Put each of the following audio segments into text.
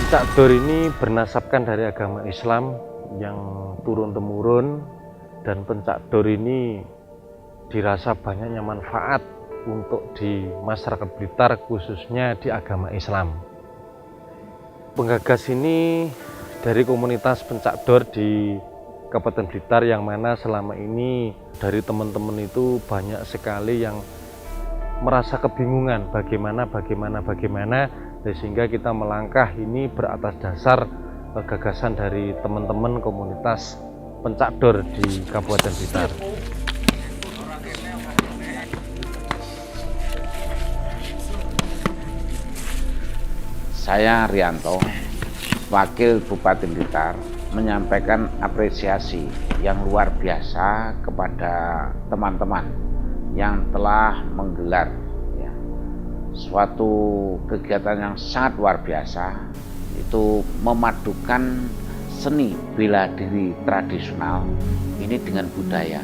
Pencak Dor ini bernasabkan dari agama Islam yang turun-temurun, dan Pencak Dor ini dirasa banyaknya manfaat untuk di masyarakat Blitar, khususnya di agama Islam. Penggagas ini dari komunitas Pencak Dor di Kabupaten Blitar, yang mana selama ini dari teman-teman itu banyak sekali yang merasa kebingungan bagaimana, sehingga kita melangkah ini beratas dasar gagasan dari teman-teman komunitas Pencak Dor di Kabupaten Blitar. Saya Rianto, Wakil Bupati Blitar, menyampaikan apresiasi yang luar biasa kepada teman-teman yang telah menggelar suatu kegiatan yang sangat luar biasa, itu memadukan seni bela diri tradisional ini dengan budaya.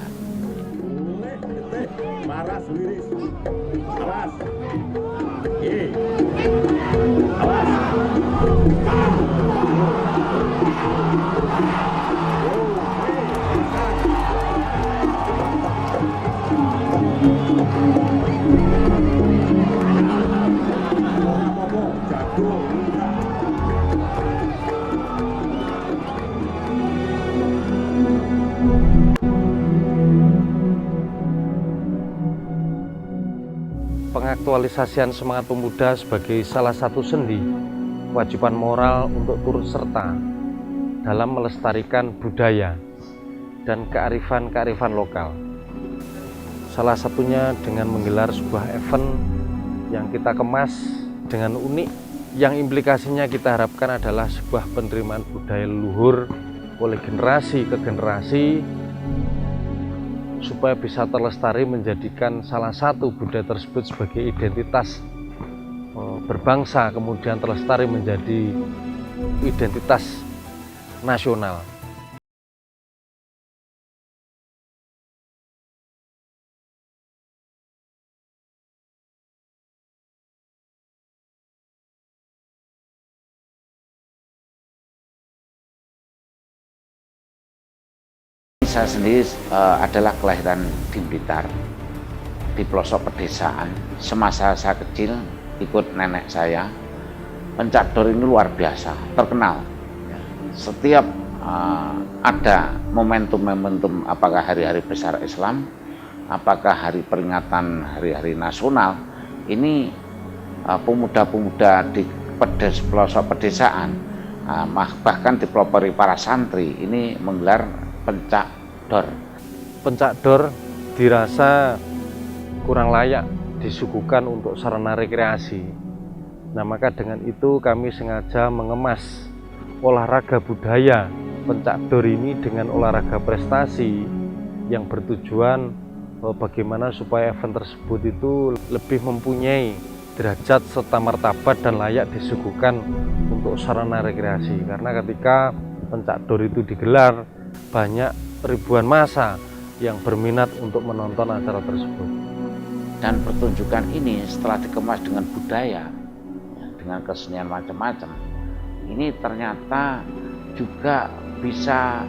Pengaktualisasian semangat pemuda sebagai salah satu sendi, kewajiban moral untuk turut serta dalam melestarikan budaya dan kearifan lokal. Salah satunya dengan menggelar sebuah event yang kita kemas dengan unik, yang implikasinya kita harapkan adalah sebuah penerimaan budaya leluhur oleh generasi ke generasi, supaya bisa terlestari, menjadikan salah satu budaya tersebut sebagai identitas berbangsa, kemudian terlestari menjadi identitas nasional. Saya sendiri adalah kelahiran di Blitar, di pelosok pedesaan. Semasa saya kecil ikut nenek saya, Pencak Dor ini luar biasa, terkenal. Setiap ada momentum-momentum, apakah hari-hari besar Islam, apakah hari peringatan hari-hari nasional, ini pemuda-pemuda di pelosok pedesaan, bahkan dipelopori para santri, ini menggelar Pencak Dor. Pencak Dor dirasa kurang layak disuguhkan untuk sarana rekreasi. Nah, maka dengan itu kami sengaja mengemas olahraga budaya Pencak Dor ini dengan olahraga prestasi yang bertujuan bagaimana supaya event tersebut itu lebih mempunyai derajat serta martabat dan layak disuguhkan untuk sarana rekreasi. Karena ketika Pencak Dor itu digelar, banyak ribuan massa yang berminat untuk menonton acara tersebut. Dan pertunjukan ini setelah dikemas dengan budaya, dengan kesenian macam-macam, ini ternyata juga bisa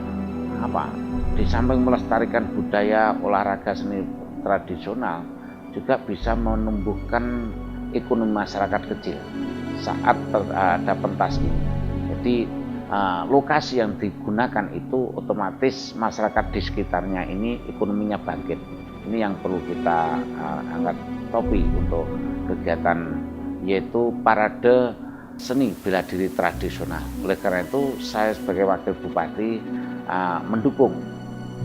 di samping melestarikan budaya, olahraga, seni tradisional, juga bisa menumbuhkan ekonomi masyarakat kecil saat ada pentas ini. Jadi lokasi yang digunakan itu otomatis masyarakat di sekitarnya ini ekonominya bangkit. Ini yang perlu kita angkat topi untuk kegiatan, yaitu parade seni bela diri tradisional. Oleh karena itu saya sebagai wakil bupati mendukung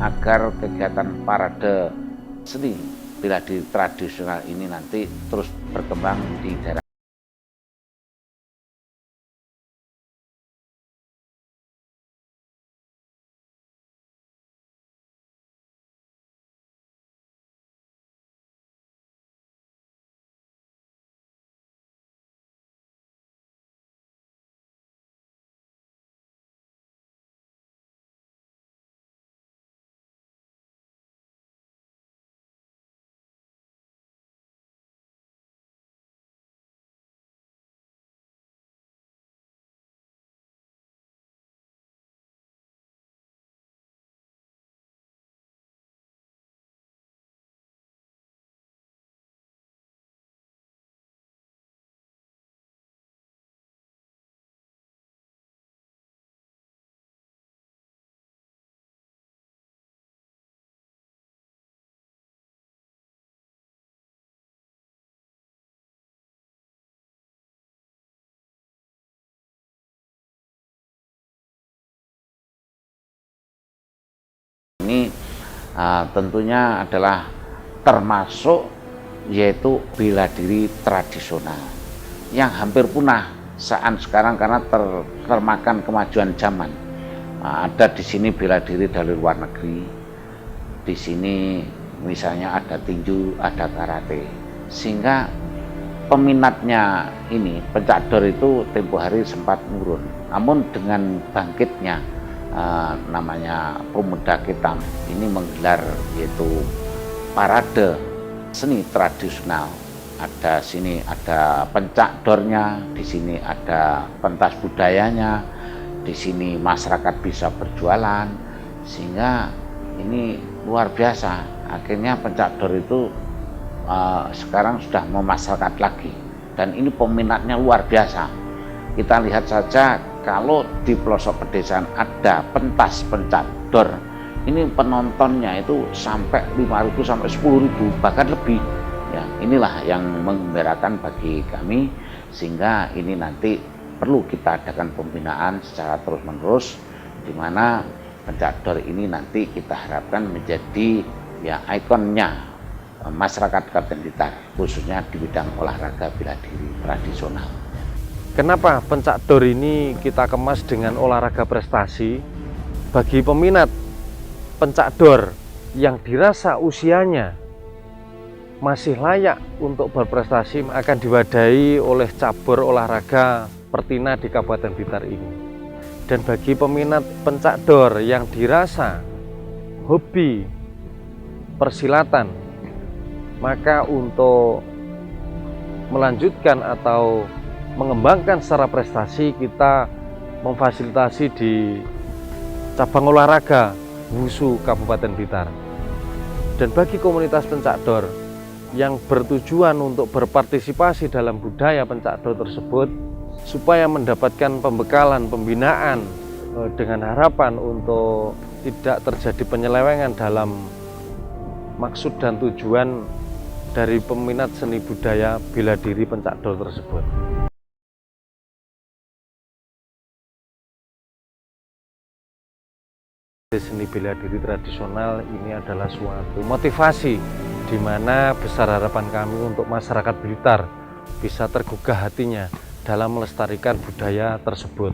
agar kegiatan parade seni bela diri tradisional ini nanti terus berkembang di daerah tentunya adalah termasuk yaitu bela diri tradisional yang hampir punah saat sekarang karena termakan kemajuan zaman. Ada di sini bela diri dari luar negeri, di sini misalnya ada tinju, ada karate, sehingga peminatnya ini pencak dor itu tempo hari sempat menurun. Namun dengan bangkitnya namanya Pemuda Ketam ini menggelar yaitu parade seni tradisional. Ada sini ada pencak dornya, di sini ada pentas budayanya, di sini masyarakat bisa berjualan, sehingga ini luar biasa. Akhirnya pencak dor itu sekarang sudah memasyarakat lagi, dan ini peminatnya luar biasa. Kita lihat saja kalau di pelosok pedesaan ada pentas pencak dor, ini penontonnya itu sampai 5.000 sampai 10.000 bahkan lebih. Ya, inilah yang menggembirakan bagi kami, sehingga ini nanti perlu kita adakan pembinaan secara terus-menerus, di mana pencak dor ini nanti kita harapkan menjadi ya ikonnya masyarakat Kabupaten Blitar, khususnya di bidang olahraga bela diri tradisional. Kenapa pencak dor ini kita kemas dengan olahraga prestasi? Bagi peminat pencak dor yang dirasa usianya masih layak untuk berprestasi akan diwadahi oleh cabur olahraga Pertina di Kabupaten Blitar ini. Dan bagi peminat pencak dor yang dirasa hobi persilatan, maka untuk melanjutkan atau mengembangkan secara prestasi, kita memfasilitasi di cabang olahraga Wushu Kabupaten Blitar. Dan bagi komunitas pencak dor yang bertujuan untuk berpartisipasi dalam budaya pencak dor tersebut, supaya mendapatkan pembekalan, pembinaan dengan harapan untuk tidak terjadi penyelewengan dalam maksud dan tujuan dari peminat seni budaya bela diri pencak dor tersebut. Seni bela diri tradisional ini adalah suatu motivasi di mana besar harapan kami untuk masyarakat Blitar bisa tergugah hatinya dalam melestarikan budaya tersebut.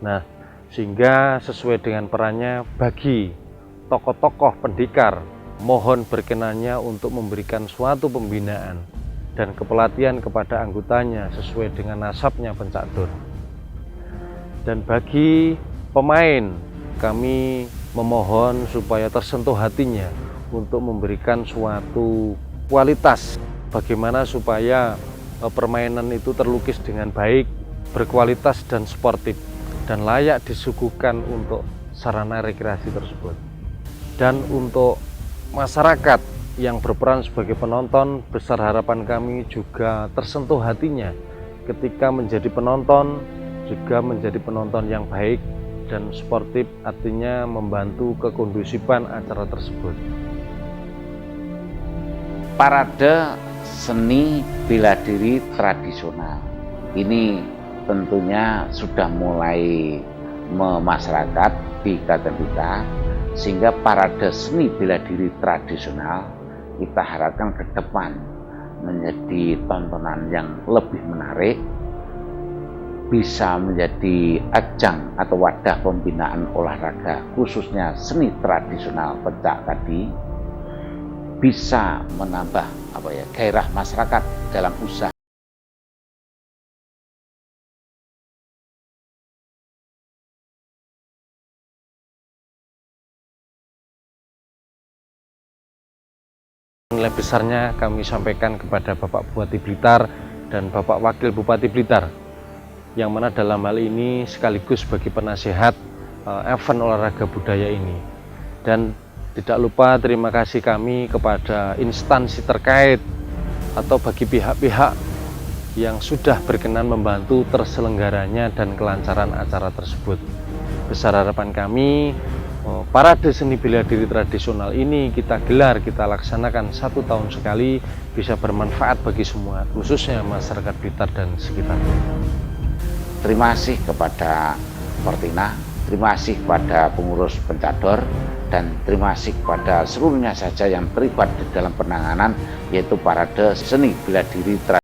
Nah, sehingga sesuai dengan perannya bagi tokoh-tokoh pendekar, mohon berkenannya untuk memberikan suatu pembinaan dan kepelatihan kepada anggotanya sesuai dengan nasabnya pencak dor. Dan bagi pemain, kami memohon supaya tersentuh hatinya untuk memberikan suatu kualitas bagaimana supaya permainan itu terlukis dengan baik, berkualitas dan sportif, dan layak disuguhkan untuk sarana rekreasi tersebut. Dan untuk masyarakat yang berperan sebagai penonton, besar harapan kami juga tersentuh hatinya ketika menjadi penonton, juga menjadi penonton yang baik dan sportif, artinya membantu kekondusifan acara tersebut. Parade seni bela diri tradisional ini tentunya sudah mulai memasyarakat di Kabupaten Blitar, sehingga parade seni bela diri tradisional kita harapkan ke depan menjadi tontonan yang lebih menarik, bisa menjadi ajang atau wadah pembinaan olahraga khususnya seni tradisional pencak tadi, bisa menambah gairah masyarakat dalam usaha. Nilai besarnya kami sampaikan kepada Bapak Bupati Blitar dan Bapak Wakil Bupati Blitar, yang mana dalam hal ini sekaligus bagi penasehat event olahraga budaya ini. Dan tidak lupa terima kasih kami kepada instansi terkait atau bagi pihak-pihak yang sudah berkenan membantu terselenggaranya dan kelancaran acara tersebut. Besar harapan kami, parade seni bela diri tradisional ini kita gelar, kita laksanakan 1 tahun sekali, bisa bermanfaat bagi semua, khususnya masyarakat Blitar dan sekitarnya. Terima kasih kepada Pertina Terima kasih kepada pengurus Pencador dan terima kasih kepada seluruhnya saja yang terlibat di dalam penanganan, yaitu parade seni bela diri tradisional